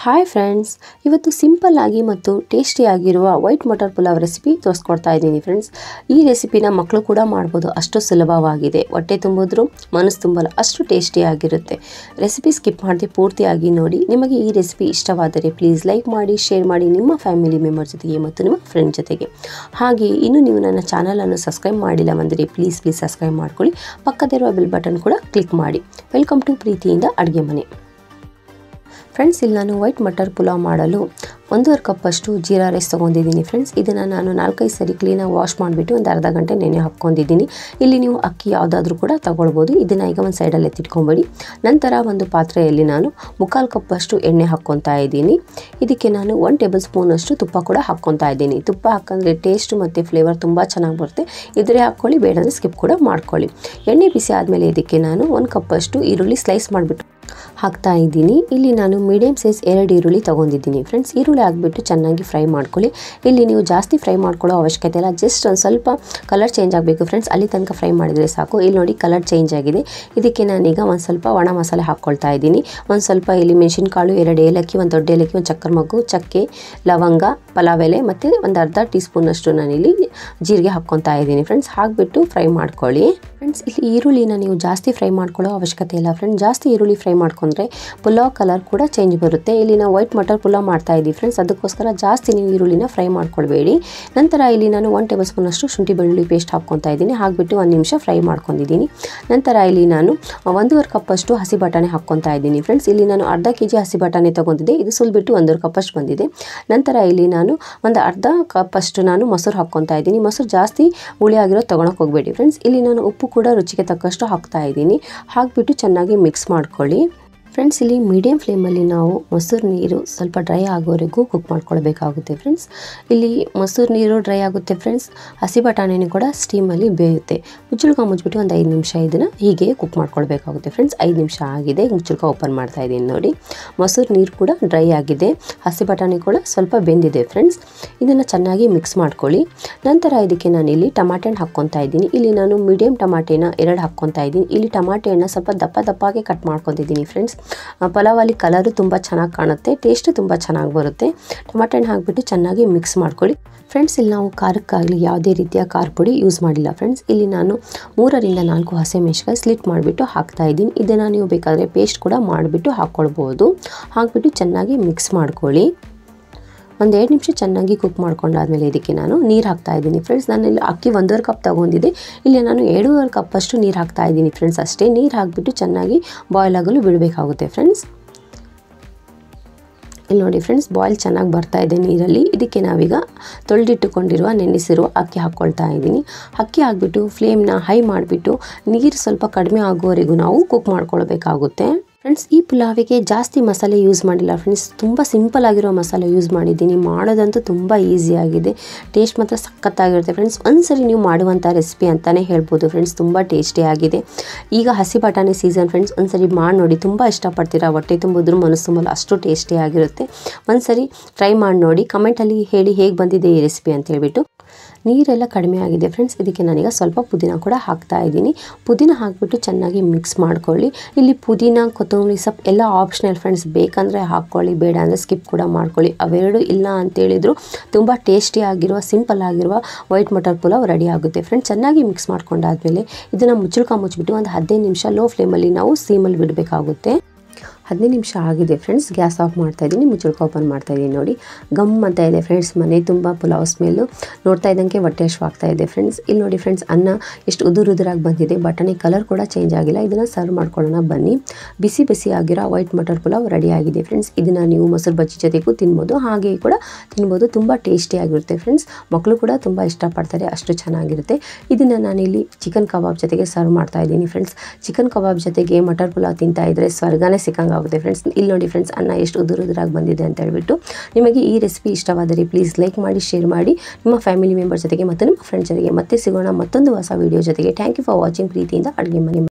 Hi friends, ಇವತ್ತು simple ಆಗಿ ಮತ್ತು ಟೇಸ್ಟಿಯಾಗಿರುವ ವೈಟ್ ಮಟರ್ ಪುಲಾವ್ ರೆಸಿಪಿ ತೋರಿಸ್ಕೊಡ್ತಾ ಇದ್ದೀನಿ ಫ್ರೆಂಡ್ಸ್. ಈ ರೆಸಿಪಿನ ಮಕ್ಕಳು ಕೂಡ ಮಾಡ್ಬೋದು, ಅಷ್ಟು ಸುಲಭವಾಗಿದೆ. ಹೊಟ್ಟೆ ತುಂಬಿದ್ರು ಮನಸ್ಸು ತುಂಬಲ್ಲ, ಅಷ್ಟು ಟೇಸ್ಟಿಯಾಗಿರುತ್ತೆ. ರೆಸಿಪಿ ಸ್ಕಿಪ್ ಮಾಡದೆ ಪೂರ್ತಿಯಾಗಿ ನೋಡಿ. ನಿಮಗೆ ಈ ರೆಸಿಪಿ ಇಷ್ಟವಾದರೆ ಪ್ಲೀಸ್ ಲೈಕ್ ಮಾಡಿ, ಶೇರ್ ಮಾಡಿ ನಿಮ್ಮ ಫ್ಯಾಮಿಲಿ ಮೆಂಬರ್ ಜೊತೆಗೆ ಮತ್ತು ನಿಮ್ಮ ಫ್ರೆಂಡ್ ಜೊತೆಗೆ. ಹಾಗೆ ಇನ್ನು ನೀವು ನನ್ನ ಚಾನಲನ್ನು ಸಬ್ಸ್ಕ್ರೈಬ್ ಮಾಡಿಲ್ಲ ಅಂದರೆ ಪ್ಲೀಸ್ ಸಬ್ಸ್ಕ್ರೈಬ್ ಮಾಡ್ಕೊಳ್ಳಿ. ಪಕ್ಕದಿರುವ ಬೆಲ್ ಬಟನ್ ಕೂಡ ಕ್ಲಿಕ್ ಮಾಡಿ. ವೆಲ್ಕಮ್ ಟು ಪ್ರೀತಿಯಿಂದ ಅಡುಗೆ ಮನೆ. ಫ್ರೆಂಡ್ಸ್, ಇಲ್ಲಿ ನಾನು ವೈಟ್ ಮಟರ್ ಪುಲಾವ್ ಮಾಡಲು 1.5 ಕಪ್ಪಷ್ಟು ಜೀರಾ ರೈಸ್ ತೊಗೊಂಡಿದ್ದೀನಿ ಫ್ರೆಂಡ್ಸ್. ಇದನ್ನು ನಾನು 4-5 ಸರಿ ಕ್ಲೀನಾಗಿ ವಾಶ್ ಮಾಡಿಬಿಟ್ಟು ಒಂದು ಅರ್ಧ ಗಂಟೆ ನೆನೆ ಹಾಕ್ಕೊಂಡಿದ್ದೀನಿ. ಇಲ್ಲಿ ನೀವು ಅಕ್ಕಿ ಯಾವುದಾದ್ರೂ ಕೂಡ ತೊಗೊಳ್ಬೋದು. ಇದನ್ನು ಈಗ ಒಂದು ಸೈಡಲ್ಲಿ ಎತ್ತಿಟ್ಕೊಂಬೇಡಿ. ನಂತರ ಒಂದು ಪಾತ್ರೆಯಲ್ಲಿ ನಾನು 3/4 ಕಪ್ಪಷ್ಟು ಎಣ್ಣೆ ಹಾಕ್ಕೊತಾ ಇದ್ದೀನಿ. ಇದಕ್ಕೆ ನಾನು 1 ಟೇಬಲ್ ಸ್ಪೂನಷ್ಟು ತುಪ್ಪ ಕೂಡ ಹಾಕ್ಕೊತಾ ಇದ್ದೀನಿ. ತುಪ್ಪ ಹಾಕಂದರೆ ಟೇಸ್ಟ್ ಮತ್ತು ಫ್ಲೇವರ್ ತುಂಬ ಚೆನ್ನಾಗಿ ಬರುತ್ತೆ. ಇದ್ರೆ ಹಾಕ್ಕೊಳ್ಳಿ, ಬೇಡಂದರೆ ಸ್ಕಿಪ್ ಕೂಡ ಮಾಡ್ಕೊಳ್ಳಿ. ಎಣ್ಣೆ ಬಿಸಿ ಆದಮೇಲೆ ಇದಕ್ಕೆ ನಾನು 1 ಕಪ್ಪಷ್ಟು ಈರುಳ್ಳಿ ಸ್ಲೈಸ್ ಮಾಡಿಬಿಟ್ಟು ಹಾಕ್ತಾ ಇದ್ದೀನಿ. ಇಲ್ಲಿ ನಾನು ಮೀಡಿಯಮ್ ಸೈಜ್ 2 ಈರುಳ್ಳಿ ತೊಗೊಂಡಿದ್ದೀನಿ ಫ್ರೆಂಡ್ಸ್. ಈರುಳ್ಳಿ ಹಾಕ್ಬಿಟ್ಟು ಚೆನ್ನಾಗಿ ಫ್ರೈ ಮಾಡ್ಕೊಳ್ಳಿ. ಇಲ್ಲಿ ನೀವು ಜಾಸ್ತಿ ಫ್ರೈ ಮಾಡ್ಕೊಳ್ಳೋ ಅವಶ್ಯಕತೆ ಇಲ್ಲ, ಜಸ್ಟ್ ಒಂದು ಸ್ವಲ್ಪ ಕಲರ್ ಚೇಂಜ್ ಆಗಬೇಕು ಫ್ರೆಂಡ್ಸ್. ಅಲ್ಲಿ ತನಕ ಫ್ರೈ ಮಾಡಿದರೆ ಸಾಕು. ಇಲ್ಲಿ ನೋಡಿ ಕಲರ್ ಚೇಂಜ್ ಆಗಿದೆ. ಇದಕ್ಕೆ ನಾನೀಗ ಒಂದು ಸ್ವಲ್ಪ ಒಣ ಮಸಾಲೆ ಹಾಕ್ಕೊಳ್ತಾ ಇದ್ದೀನಿ. ಒಂದು ಸ್ವಲ್ಪ ಇಲ್ಲಿ ಮೆಣಸಿನಕಾಳು, 2 ಏಲಕ್ಕಿ, ಒಂದು ದೊಡ್ಡ ಏಲಕ್ಕಿ, ಒಂದು ಚಕ್ಕರ್ ಮಗ್ಗು, ಚಕ್ಕೆ, ಲವಂಗ, ಪಲಾವ್ ಎಲೆ ಮತ್ತು ಒಂದು ಅರ್ಧ ಟೀ ಸ್ಪೂನಷ್ಟು ನಾನಿಲ್ಲಿ ಜೀರಿಗೆ ಹಾಕ್ಕೊತಾ ಇದ್ದೀನಿ ಫ್ರೆಂಡ್ಸ್. ಹಾಕಿಬಿಟ್ಟು ಫ್ರೈ ಮಾಡ್ಕೊಳ್ಳಿ ಫ್ರೆಂಡ್ಸ್. ಇಲ್ಲಿ ಈರುಳ್ಳಿನ ನೀವು ಜಾಸ್ತಿ ಫ್ರೈ ಮಾಡ್ಕೊಳ್ಳೋ ಅವಶ್ಯಕತೆ ಇಲ್ಲ ಫ್ರೆಂಡ್ಸ್. ಜಾಸ್ತಿ ಈರುಳ್ಳಿ ಫ್ರೈ ಮಾಡ್ಕೊಂಡ್ರೆ ಪುಲಾವ್ ಕಲರ್ ಕೂಡ ಚೇಂಜ್ ಬರುತ್ತೆ. ಇಲ್ಲಿ ನಾವು ವೈಟ್ ಮಟರ್ ಪುಲಾವ್ ಮಾಡ್ತಾ ಇದ್ದೀವಿ ಫ್ರೆಂಡ್ಸ್, ಅದಕ್ಕೋಸ್ಕರ ಜಾಸ್ತಿ ನೀವು ಈರುಳ್ಳಿನ ಫ್ರೈ ಮಾಡ್ಕೊಳ್ಬೇಡಿ. ನಂತರ ಇಲ್ಲಿ ನಾನು 1 ಟೇಬಲ್ ಸ್ಪೂನಷ್ಟು ಶುಂಠಿ ಬೆಳ್ಳುಳ್ಳಿ ಪೇಸ್ಟ್ ಹಾಕ್ಕೊತಾ ಇದ್ದೀನಿ. ಹಾಕಿಬಿಟ್ಟು 1 ನಿಮಿಷ ಫ್ರೈ ಮಾಡ್ಕೊಂಡಿದ್ದೀನಿ. ನಂತರ ಇಲ್ಲಿ ನಾನು 1.5 ಕಪ್ಪಷ್ಟು ಹಸಿ ಬಟಾಣಿ ಹಾಕ್ಕೊತಾ ಇದ್ದೀನಿ ಫ್ರೆಂಡ್ಸ್. ಇಲ್ಲಿ ನಾನು ಅರ್ಧ kg ಹಸಿ ಬಟಾಣಿ ತೊಗೊಂಡಿದ್ದೆ. ಇದು ಸುಲ್ಬಿಟ್ಟು 1.5 ಕಪ್ಪಷ್ಟು ಬಂದಿದೆ. ನಂತರ ಇಲ್ಲಿ ನಾನು ಒಂದು ಅರ್ಧ ಕಪ್ಪಷ್ಟು ನಾನು ಮೊಸರು ಹಾಕ್ಕೊತಾ ಇದ್ದೀನಿ. ಮೊಸರು ಜಾಸ್ತಿ ಹುಳಿ ಆಗಿರೋ ತೊಗೊಳಕ್ಕೆ ಹೋಗಬೇಡಿ ಫ್ರೆಂಡ್ಸ್. ಇಲ್ಲಿ ನಾನು ಉಪ್ಪು ಕೂಡ ರುಚಿಗೆ ತಕ್ಕಷ್ಟು ಹಾಕ್ತಾ ಇದ್ದೀನಿ. ಹಾಕಿಬಿಟ್ಟು ಚೆನ್ನಾಗಿ ಮಿಕ್ಸ್ ಮಾಡ್ಕೊಳ್ಳಿ ಫ್ರೆಂಡ್ಸ್. ಇಲ್ಲಿ ಮೀಡಿಯಮ್ ಫ್ಲೇಮಲ್ಲಿ ನಾವು ಮೊಸರು ನೀರು ಸ್ವಲ್ಪ ಡ್ರೈ ಆಗೋವರೆಗೂ ಕುಕ್ ಮಾಡ್ಕೊಳ್ಬೇಕಾಗುತ್ತೆ ಫ್ರೆಂಡ್ಸ್. ಇಲ್ಲಿ ಮೊಸರು ನೀರು ಡ್ರೈ ಆಗುತ್ತೆ ಫ್ರೆಂಡ್ಸ್. ಹಸಿ ಬಟಾಣಿನೂ ಕೂಡ ಸ್ಟೀಮಲ್ಲಿ ಬೇಯುತ್ತೆ. ಮುಚ್ಚಳ್ಕ ಮುಚ್ಚಿಬಿಟ್ಟು ಒಂದು 5 ನಿಮಿಷ ಇದನ್ನು ಹೀಗೆ ಕುಕ್ ಮಾಡ್ಕೊಳ್ಬೇಕಾಗುತ್ತೆ ಫ್ರೆಂಡ್ಸ್. 5 ನಿಮಿಷ ಆಗಿದೆ. ಮುಚ್ಚಳ್ಕ ಓಪನ್ ಮಾಡ್ತಾ ಇದ್ದೀನಿ ನೋಡಿ. ಮೊಸರು ನೀರು ಕೂಡ ಡ್ರೈ ಆಗಿದೆ. ಹಸಿ ಬಟಾಣಿ ಕೂಡ ಸ್ವಲ್ಪ ಬೆಂದಿದೆ ಫ್ರೆಂಡ್ಸ್. ಇದನ್ನು ಚೆನ್ನಾಗಿ ಮಿಕ್ಸ್ ಮಾಡ್ಕೊಳ್ಳಿ. ನಂತರ ಇದಕ್ಕೆ ನಾನಿಲ್ಲಿ ಟಮಾಟೆ ಹಣ್ಣು ಹಾಕ್ಕೊತಾ ಇದ್ದೀನಿ. ಇಲ್ಲಿ ನಾನು ಮೀಡಿಯಮ್ ಟಮಾಟೆನ 2 ಹಾಕ್ಕೊತಾ ಇದ್ದೀನಿ. ಇಲ್ಲಿ ಟಮಾಟೆ ಹಣ್ಣು ಸ್ವಲ್ಪ ದಪ್ಪಗೆ ಕಟ್ ಮಾಡ್ಕೊತಿದ್ದೀನಿ ಫ್ರೆಂಡ್ಸ್. ಪಲಾವಲ್ಲಿ ಕಲರು ತುಂಬ ಚೆನ್ನಾಗಿ ಕಾಣುತ್ತೆ, ಟೇಸ್ಟ್ ತುಂಬ ಚೆನ್ನಾಗಿ ಬರುತ್ತೆ. ಟಮಾಟೆ ಹಣ್ಣು ಹಾಕಿಬಿಟ್ಟು ಚೆನ್ನಾಗಿ ಮಿಕ್ಸ್ ಮಾಡ್ಕೊಳ್ಳಿ ಫ್ರೆಂಡ್ಸ್. ಇಲ್ಲಿ ನಾವು ಖಾರಕ್ಕಾಗಲಿ ಯಾವುದೇ ರೀತಿಯ ಖಾರ ಪುಡಿ ಯೂಸ್ ಮಾಡಿಲ್ಲ ಫ್ರೆಂಡ್ಸ್. ಇಲ್ಲಿ ನಾನು 3ರಿಂದ 4 ಹಸಿಮೆಣಸಿನಕಾಯಿ ಸ್ಲಿಟ್ ಮಾಡಿಬಿಟ್ಟು ಹಾಕ್ತಾ ಇದ್ದೀನಿ. ಇದನ್ನು ನೀವು ಬೇಕಾದರೆ ಪೇಸ್ಟ್ ಕೂಡ ಮಾಡಿಬಿಟ್ಟು ಹಾಕ್ಕೊಳ್ಬೋದು. ಹಾಕಿಬಿಟ್ಟು ಚೆನ್ನಾಗಿ ಮಿಕ್ಸ್ ಮಾಡ್ಕೊಳ್ಳಿ. ಒಂದು 2 ನಿಮಿಷ ಚೆನ್ನಾಗಿ ಕುಕ್ ಮಾಡ್ಕೊಂಡಾದ್ಮೇಲೆ ಇದಕ್ಕೆ ನಾನು ನೀರು ಹಾಕ್ತಾ ಇದ್ದೀನಿ ಫ್ರೆಂಡ್ಸ್. ನಾನು ಇಲ್ಲಿ ಅಕ್ಕಿ 1.5 ಕಪ್ ತೊಗೊಂಡಿದ್ದೆ. ಇಲ್ಲಿ ನಾನು 2.5 ಕಪ್ಪಷ್ಟು ನೀರು ಹಾಕ್ತಾ ಇದ್ದೀನಿ ಫ್ರೆಂಡ್ಸ್. ಅಷ್ಟೇ ನೀರು ಹಾಕಿಬಿಟ್ಟು ಚೆನ್ನಾಗಿ ಬಾಯ್ಲ್ ಆಗಲು ಬಿಡಬೇಕಾಗುತ್ತೆ ಫ್ರೆಂಡ್ಸ್. ಇಲ್ಲಿ ನೋಡಿ ಫ್ರೆಂಡ್ಸ್, ಬಾಯ್ಲ್ ಚೆನ್ನಾಗಿ ಬರ್ತಾ ಇದೆ ನೀರಲ್ಲಿ. ಇದಕ್ಕೆ ನಾವೀಗ ತೊಳೆದಿಟ್ಟುಕೊಂಡಿರುವ ನೆನೆಸಿರುವ ಅಕ್ಕಿ ಹಾಕ್ಕೊಳ್ತಾ ಇದ್ದೀನಿ. ಅಕ್ಕಿ ಹಾಕ್ಬಿಟ್ಟು ಫ್ಲೇಮ್ನ ಹೈ ಮಾಡಿಬಿಟ್ಟು ನೀರು ಸ್ವಲ್ಪ ಕಡಿಮೆ ಆಗುವವರೆಗೂ ನಾವು ಕುಕ್ ಮಾಡ್ಕೊಳ್ಬೇಕಾಗುತ್ತೆ ಫ್ರೆಂಡ್ಸ್. ಈ ಪುಲಾವಿಗೆ ಜಾಸ್ತಿ ಮಸಾಲೆ ಯೂಸ್ ಮಾಡಿಲ್ಲ ಫ್ರೆಂಡ್ಸ್. ತುಂಬ ಸಿಂಪಲ್ ಆಗಿರೋ ಮಸಾಲೆ ಯೂಸ್ ಮಾಡಿದ್ದೀನಿ. ಮಾಡೋದಂತೂ ತುಂಬ ಈಸಿಯಾಗಿದೆ. ಟೇಸ್ಟ್ ಮಾತ್ರ ಸಖತ್ತಾಗಿರುತ್ತೆ ಫ್ರೆಂಡ್ಸ್. ಒಂದ್ಸರಿ ನೀವು ಮಾಡುವಂಥ ರೆಸಿಪಿ ಅಂತಲೇ ಹೇಳ್ಬೋದು ಫ್ರೆಂಡ್ಸ್. ತುಂಬ ಟೇಸ್ಟಿಯಾಗಿದೆ. ಈಗ ಹಸಿ ಬಟಾಣಿ ಸೀಸನ್ ಫ್ರೆಂಡ್ಸ್. ಒಂದ್ಸರಿ ಮಾಡಿ ನೋಡಿ, ತುಂಬ ಇಷ್ಟಪಡ್ತೀರಾ. ಹೊಟ್ಟೆ ತುಂಬಿದ್ರು ಮನಸ್ಸು ತುಂಬಲ್ಲ, ಅಷ್ಟು ಟೇಸ್ಟಿಯಾಗಿರುತ್ತೆ. ಒಂದ್ಸರಿ ಟ್ರೈ ಮಾಡಿ ನೋಡಿ. ಕಮೆಂಟಲ್ಲಿ ಹೇಳಿ ಹೇಗೆ ಬಂದಿದೆ ಈ ರೆಸಿಪಿ ಅಂತ ಹೇಳ್ಬಿಟ್ಟು. ನೀರೆಲ್ಲ ಕಡಿಮೆ ಆಗಿದೆ ಫ್ರೆಂಡ್ಸ್. ಇದಕ್ಕೆ ನಾನೀಗ ಸ್ವಲ್ಪ ಪುದೀನ ಕೂಡ ಹಾಕ್ತಾ ಇದ್ದೀನಿ. ಪುದೀನ ಹಾಕಿಬಿಟ್ಟು ಚೆನ್ನಾಗಿ ಮಿಕ್ಸ್ ಮಾಡ್ಕೊಳ್ಳಿ. ಇಲ್ಲಿ ಪುದೀನ, ಕೊತ್ತಂಬರಿ ಸೊಪ್ಪು ಎಲ್ಲ ಆಪ್ಷನಲ್ ಫ್ರೆಂಡ್ಸ್. ಬೇಕಂದರೆ ಹಾಕ್ಕೊಳ್ಳಿ, ಬೇಡ ಅಂದರೆ ಸ್ಕಿಪ್ ಕೂಡ ಮಾಡ್ಕೊಳ್ಳಿ. ಅವೆರಡು ಇಲ್ಲ ಅಂತೇಳಿದ್ರು ತುಂಬ ಟೇಸ್ಟಿಯಾಗಿರುವ ಸಿಂಪಲ್ ಆಗಿರುವ ವೈಟ್ ಮಟರ್ ಪುಲಾವ್ ರೆಡಿ ಆಗುತ್ತೆ ಫ್ರೆಂಡ್ಸ್. ಚೆನ್ನಾಗಿ ಮಿಕ್ಸ್ ಮಾಡ್ಕೊಂಡಾದ್ಮೇಲೆ ಇದನ್ನು ಮುಚ್ಚಳ್ಕೊಂಬಿಟ್ಟು ಒಂದು 15 ನಿಮಿಷ ಲೋ ಫ್ಲೇಮಲ್ಲಿ ನಾವು ಸೀಮಲ್ಲಿ ಬಿಡಬೇಕಾಗುತ್ತೆ. 15 ನಿಮಿಷ ಆಗಿದೆ ಫ್ರೆಂಡ್ಸ್. ಗ್ಯಾಸ್ ಆಫ್ ಮಾಡ್ತಾ ಇದ್ದೀನಿ. ಮುಚ್ಚಳ್ಕ ಓಪನ್ ಮಾಡ್ತಾ ಇದ್ದೀನಿ ನೋಡಿ. ಗಮ್ ಅಂತ ಇದೆ ಫ್ರೆಂಡ್ಸ್. ಮನೆ ತುಂಬ ಪುಲಾವ್ ಸ್ಮೆಲ್ಲು ನೋಡ್ತಾ ಇದ್ದಂಗೆ ಹೊಟ್ಟೆ ಹಶ್ವಾಗ್ತಾ ಇದೆ ಫ್ರೆಂಡ್ಸ್. ಇಲ್ಲಿ ನೋಡಿ ಫ್ರೆಂಡ್ಸ್, ಅನ್ನ ಎಷ್ಟು ಉದುರಾಗಿ ಬಂದಿದೆ. ಬಟಾಣಿ ಕಲರ್ ಕೂಡ ಚೇಂಜ್ ಆಗಿಲ್ಲ. ಇದನ್ನು ಸರ್ವ್ ಮಾಡ್ಕೊಳ್ಳೋಣ ಬನ್ನಿ. ಬಿಸಿ ಆಗಿರೋ ವೈಟ್ ಮಟರ್ ಪುಲಾವ್ ರೆಡಿ ಆಗಿದೆ ಫ್ರೆಂಡ್ಸ್. ಇದನ್ನು ನೀವು ಮೊಸರು ಬಜ್ಜಿ ಜೊತೆಗೂ ತಿನ್ಬೋದು, ಹಾಗೆ ಕೂಡ ತಿನ್ಬೋದು. ತುಂಬ ಟೇಸ್ಟಿಯಾಗಿರುತ್ತೆ ಫ್ರೆಂಡ್ಸ್. ಮಕ್ಕಳು ಕೂಡ ತುಂಬ ಇಷ್ಟಪಡ್ತಾರೆ, ಅಷ್ಟು ಚೆನ್ನಾಗಿರುತ್ತೆ. ಇದನ್ನು ನಾನಿಲ್ಲಿ ಚಿಕನ್ ಕಬಾಬ್ ಜೊತೆಗೆ ಸರ್ವ್ ಮಾಡ್ತಾ ಇದ್ದೀನಿ ಫ್ರೆಂಡ್ಸ್. ಚಿಕನ್ ಕಬಾಬ್ ಜೊತೆಗೆ ಮಟರ್ ಪುಲಾವ್ ತಿಂತಾ ಇದ್ದರೆ ಸ್ವರ್ಗನೇ ಸಿಕ್ಕಂಗೆ ಆಗುತ್ತೆ ಫ್ರೆಂಡ್ಸ್. ಇಲ್ಲಿ ನೋಡಿ ಫ್ರೆಂಡ್ಸ್, ಅನ್ನ ಎಷ್ಟು ಉದುರಾಗಿ ಬಂದಿದೆ ಅಂತ ಹೇಳ್ಬಿಟ್ಟು. ನಿಮಗೆ ಈ ರೆಸಿಪಿ ಇಷ್ಟವಾದರೆ ಪ್ಲೀಸ್ ಲೈಕ್ ಮಾಡಿ, ಶೇರ್ ಮಾಡಿ ನಿಮ್ಮ ಫ್ಯಾಮಿಲಿ ಮೆಂಬರ್ ಜೊತೆಗೆ ಮತ್ತು ನಿಮ್ಮ ಫ್ರೆಂಡ್ಸ್ ಜೊತೆಗೆ. ಮತ್ತೆ ಸಿಗೋಣ ಮತ್ತೊಂದು ಹೊಸ ವಿಡಿಯೋ ಜೊತೆಗೆ. Thank you for watching. ಪ್ರೀತಿಯಿಂದ ಅಡುಗೆ ಮನೆ.